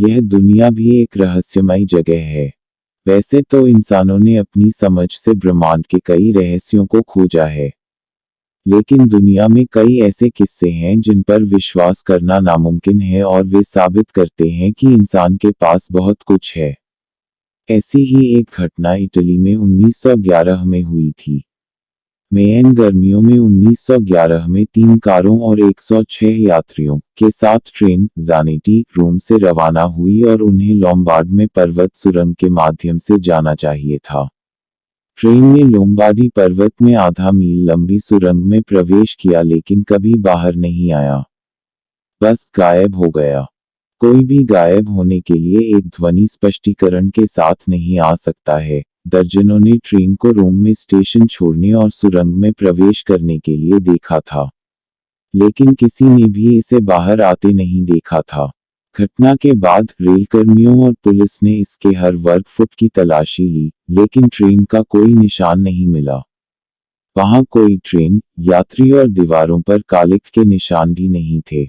यह दुनिया भी एक रहस्यमय जगह है। वैसे तो इंसानों ने अपनी समझ से ब्रह्मांड के कई रहस्यों को खोजा है, लेकिन दुनिया में कई ऐसे किस्से हैं जिन पर विश्वास करना नामुमकिन है और वे साबित करते हैं कि इंसान के पास बहुत कुछ है। ऐसी ही एक घटना इटली में 1911 में हुई थी। मेन गर्मियों में 1911 में 3 कारों और 106 यात्रियों के साथ ट्रेन ज़ानेटी रोम से रवाना हुई और उन्हें लोम्बार्ड में पर्वत सुरंग के माध्यम से जाना चाहिए था। ट्रेन ने लोम्बार्डी पर्वत में आधा मील लंबी सुरंग में प्रवेश किया लेकिन कभी बाहर नहीं आया, बस गायब हो गया। कोई भी गायब होने के लिए एक ध्वनि स्पष्टीकरण के साथ नहीं आ सकता है। दर्जनों ने ट्रेन को रोम में स्टेशन छोड़ने और सुरंग में प्रवेश करने के लिए देखा था, लेकिन किसी ने भी इसे बाहर आते नहीं देखा था। घटना के बाद रेलकर्मियों और पुलिस ने इसके हर वर्ग फुट की तलाशी ली, लेकिन ट्रेन का कोई निशान नहीं मिला। वहां कोई ट्रेन, यात्री और दीवारों पर कालिख के निशान भी नहीं थे।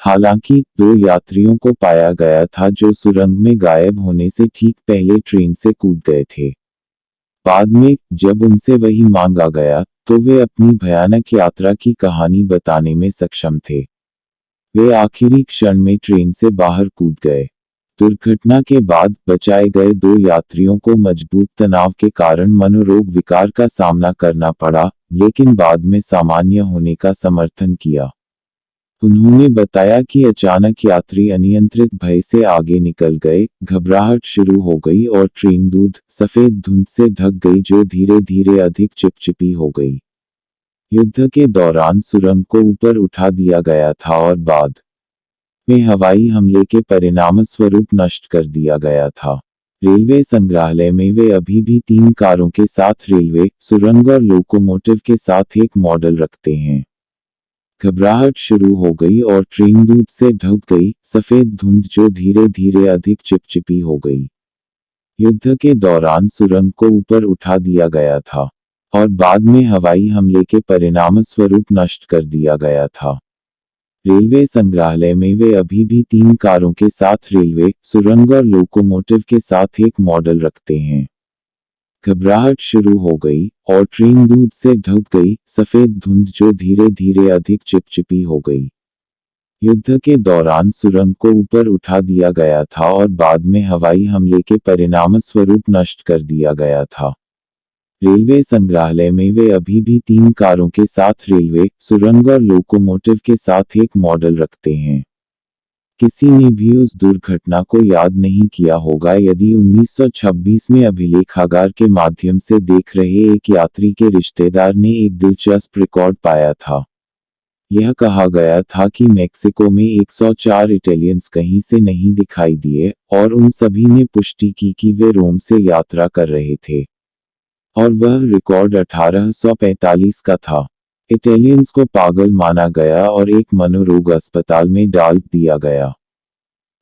हालांकि 2 यात्रियों को पाया गया था जो सुरंग में गायब होने से ठीक पहले ट्रेन से कूद गए थे। बाद में जब उनसे वही मांगा गया तो वे अपनी भयानक यात्रा की कहानी बताने में सक्षम थे। वे आखिरी क्षण में ट्रेन से बाहर कूद गए। दुर्घटना के बाद बचाए गए 2 यात्रियों को मजबूत तनाव के कारण मनोरोग विकार का सामना करना पड़ा, लेकिन बाद में सामान्य होने का समर्थन किया। उन्होंने बताया कि अचानक यात्री अनियंत्रित भय से आगे निकल गए, घबराहट शुरू हो गई और ट्रेन दूध सफेद धुंध से ढक गई जो धीरे धीरे अधिक चिपचिपी हो गई। युद्ध के दौरान सुरंग को ऊपर उठा दिया गया था और बाद में हवाई हमले के परिणामस्वरूप नष्ट कर दिया गया था। रेलवे संग्रहालय में वे अभी भी 3 कारों के साथ रेलवे सुरंग और लोकोमोटिव के साथ एक मॉडल रखते हैं। घबराहट शुरू हो गई और ट्रेन दूध से ढक गई, सफेद धुंध जो धीरे धीरे अधिक चिपचिपी हो गई। युद्ध के दौरान सुरंग को ऊपर उठा दिया गया था और बाद में हवाई हमले के परिणामस्वरूप नष्ट कर दिया गया था। रेलवे संग्रहालय में वे अभी भी 3 कारों के साथ रेलवे सुरंग और लोकोमोटिव के साथ एक मॉडल रखते हैं। घबराहट शुरू हो गई और ट्रेन दूध से ढक गई, सफेद धुंध जो धीरे धीरे अधिक चिपचिपी हो गई। युद्ध के दौरान सुरंग को ऊपर उठा दिया गया था और बाद में हवाई हमले के परिणामस्वरूप नष्ट कर दिया गया था। रेलवे संग्रहालय में वे अभी भी 3 कारों के साथ रेलवे सुरंग और लोकोमोटिव के साथ एक मॉडल रखते हैं। किसी ने भी उस दुर्घटना को याद नहीं किया होगा यदि 1926 में अभिलेखागार के माध्यम से देख रहे एक यात्री के रिश्तेदार ने एक दिलचस्प रिकॉर्ड पाया था। यह कहा गया था कि मेक्सिको में 104 इटालियंस कहीं से नहीं दिखाई दिए और उन सभी ने पुष्टि की कि वे रोम से यात्रा कर रहे थे, और वह रिकॉर्ड 1845 का था। इटालियंस को पागल माना गया और एक मनोरोग अस्पताल में डाल दिया गया।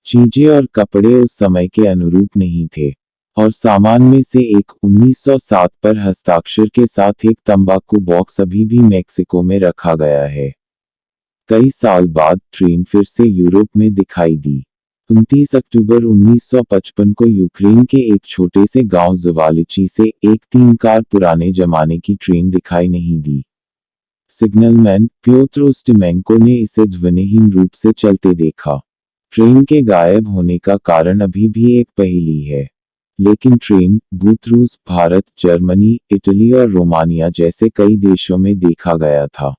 चीजें और कपड़े उस समय के अनुरूप नहीं थे, और सामान में से एक 1907 पर हस्ताक्षर के साथ एक तंबाकू बॉक्स अभी भी मेक्सिको में रखा गया है। कई साल बाद ट्रेन फिर से यूरोप में दिखाई दी। 29 अक्टूबर 1955 को यूक्रेन के एक छोटे से गांव ज़वालिची से एक 3 कार पुराने जमाने की ट्रेन दिखाई नहीं दी। सिग्नलमैन प्योत्र उस्टिमेंको ने इसे ध्वनिहीन रूप से चलते देखा। ट्रेन के गायब होने का कारण अभी भी एक पहेली है, लेकिन ट्रेन भूत रूस, भारत, जर्मनी, इटली और रोमानिया जैसे कई देशों में देखा गया था।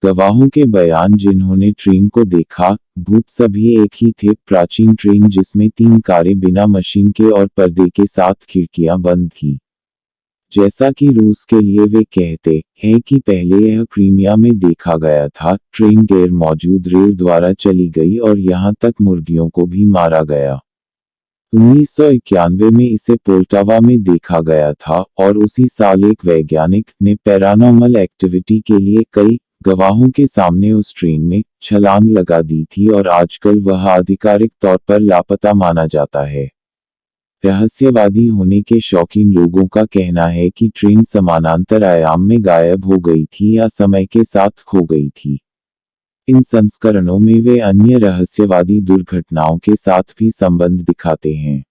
गवाहों के बयान जिन्होंने ट्रेन को देखा, भूत सभी एक ही थे। प्राचीन ट्रेन जिसमें 3 कारें बिना मशीन के और पर्दे के साथ खिड़कियां बंद थीं। जैसा कि रूस के लिए वे कहते हैं कि पहले यह क्रीमिया में देखा गया था। ट्रेन गैर मौजूद रेल द्वारा चली गई और यहां तक मुर्गियों को भी मारा गया। 1991 में इसे पोल्टावा में देखा गया था और उसी साल एक वैज्ञानिक ने पैरानॉर्मल एक्टिविटी के लिए कई गवाहों के सामने उस ट्रेन में छलांग लगा दी थी और आजकल वह आधिकारिक तौर पर लापता माना जाता है। रहस्यवादी होने के शौकीन लोगों का कहना है कि ट्रेन समानांतर आयाम में गायब हो गई थी या समय के साथ खो गई थी। इन संस्करणों में वे अन्य रहस्यवादी दुर्घटनाओं के साथ भी संबंध दिखाते हैं।